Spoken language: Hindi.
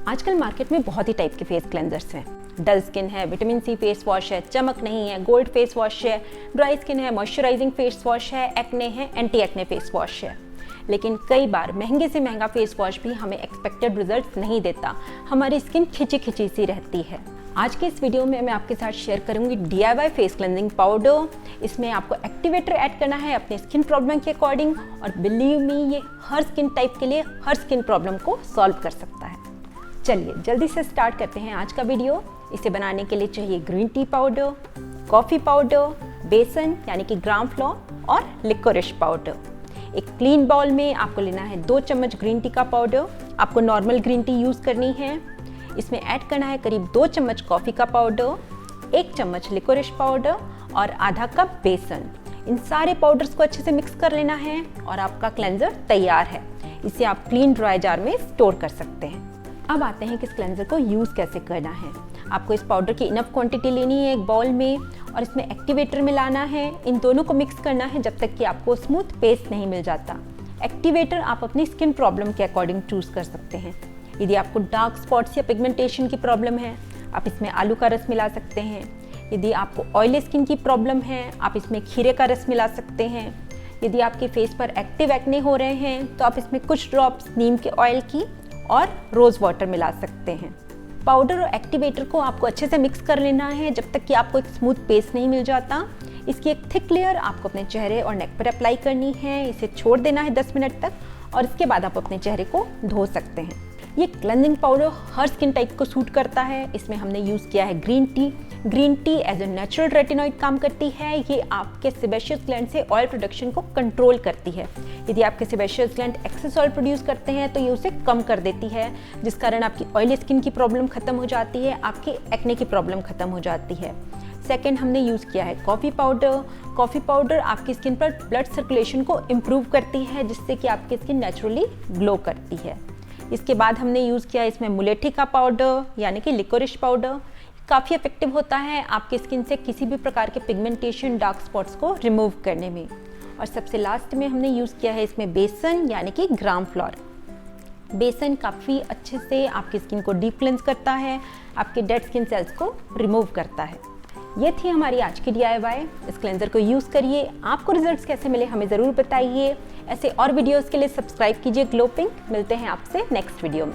आजकल मार्केट में बहुत ही टाइप के फेस क्लेंजर्स हैं। डल स्किन है, विटामिन सी फेस वॉश है, चमक नहीं है, गोल्ड फेस वॉश है, ड्राई स्किन है, मॉइस्चराइजिंग फेस वॉश है, एक्ने है, एंटी एक्ने फेस वॉश है। लेकिन कई बार महंगे से महंगा फेस वॉश भी हमें एक्सपेक्टेड रिजल्ट्स नहीं देता, हमारी स्किन खिंची खिंची सी रहती है। आज के इस वीडियो में मैं आपके साथ शेयर करूंगी DIY फेस क्लेंजिंग पाउडर। इसमें आपको एक्टिवेटर ऐड करना है अपने स्किन प्रॉब्लम के अकॉर्डिंग, और बिलीव मी ये हर स्किन टाइप के लिए हर स्किन प्रॉब्लम को सॉल्व कर सकता है। चलिए जल्दी से स्टार्ट करते हैं आज का वीडियो। इसे बनाने के लिए चाहिए green tea powder, coffee powder, बेसन यानी कि ग्राम फ्लोर और लिकोरिश पाउडर। एक क्लीन बाउल में आपको लेना है 2 चम्मच ग्रीन टी का पाउडर। आपको नॉर्मल ग्रीन टी यूज़ करनी है। इसमें ऐड करना है करीब 2 चम्मच कॉफ़ी का पाउडर, 1 चम्मच लिकोरिश पाउडर और आधा कप बेसन। इन सारे पाउडर्स को अच्छे से मिक्स कर लेना है और आपका क्लेंजर तैयार है। इसे आप क्लीन ड्राई जार में स्टोर कर सकते हैं। अब आते हैं कि इस क्लेंजर को यूज़ कैसे करना है। आपको इस पाउडर की इनफ क्वांटिटी लेनी है एक बाउल में, और इसमें एक्टिवेटर मिलाना है। इन दोनों को मिक्स करना है जब तक कि आपको स्मूथ पेस्ट नहीं मिल जाता। एक्टिवेटर आप अपनी स्किन प्रॉब्लम के अकॉर्डिंग चूज़ कर सकते हैं। यदि आपको डार्क स्पॉट्स या पिगमेंटेशन की प्रॉब्लम है, आप इसमें आलू का रस मिला सकते हैं। यदि आपको ऑयली स्किन की प्रॉब्लम है, आप इसमें खीरे का रस मिला सकते हैं। यदि आपके फेस पर एक्टिव एक्ने हो रहे हैं तो आप इसमें कुछ ड्रॉप्स नीम के ऑयल की और रोज़ वाटर मिला सकते हैं। पाउडर और एक्टिवेटर को आपको अच्छे से मिक्स कर लेना है जब तक कि आपको एक स्मूथ पेस्ट नहीं मिल जाता। इसकी एक थिक लेयर आपको अपने चेहरे और नेक पर अप्लाई करनी है। इसे छोड़ देना है 10 मिनट तक, और इसके बाद आप अपने चेहरे को धो सकते हैं। ये क्लेंजिंग पाउडर हर स्किन टाइप को सूट करता है। इसमें हमने यूज़ किया है green tea. Green tea as a natural retinoid काम करती है। ये आपके सेबेशियस ग्लैंड से ऑयल प्रोडक्शन को कंट्रोल करती है। यदि आपके sebaceous gland excess oil produce करते हैं तो ये उसे कम कर देती है, जिस कारण आपकी ऑयली स्किन की प्रॉब्लम खत्म हो जाती है, आपकी एक्ने की प्रॉब्लम खत्म हो जाती है। सेकेंड हमने यूज़ किया है कॉफ़ी पाउडर। कॉफ़ी पाउडर आपकी स्किन पर ब्लड सर्कुलेशन को इम्प्रूव करती है, जिससे कि आपकी स्किन नेचुरली ग्लो करती है। इसके बाद हमने यूज़ किया इसमें मुलेठी का पाउडर यानी कि लिकोरिश पाउडर। काफ़ी इफेक्टिव होता है आपकी स्किन से किसी भी प्रकार के पिगमेंटेशन, डार्क स्पॉट्स को रिमूव करने में। और सबसे लास्ट में हमने यूज़ किया है इसमें बेसन यानी कि ग्राम फ्लोर। बेसन काफ़ी अच्छे से आपकी स्किन को डीप क्लेंस करता है, आपके डेड स्किन सेल्स को रिमूव करता है। ये थी हमारी आज की DIY। इस क्लेंजर को यूज़ करिए। आपको रिजल्ट्स कैसे मिले हमें ज़रूर बताइए। ऐसे और वीडियोस के लिए सब्सक्राइब कीजिए ग्लो पिंक। मिलते हैं आपसे नेक्स्ट वीडियो में।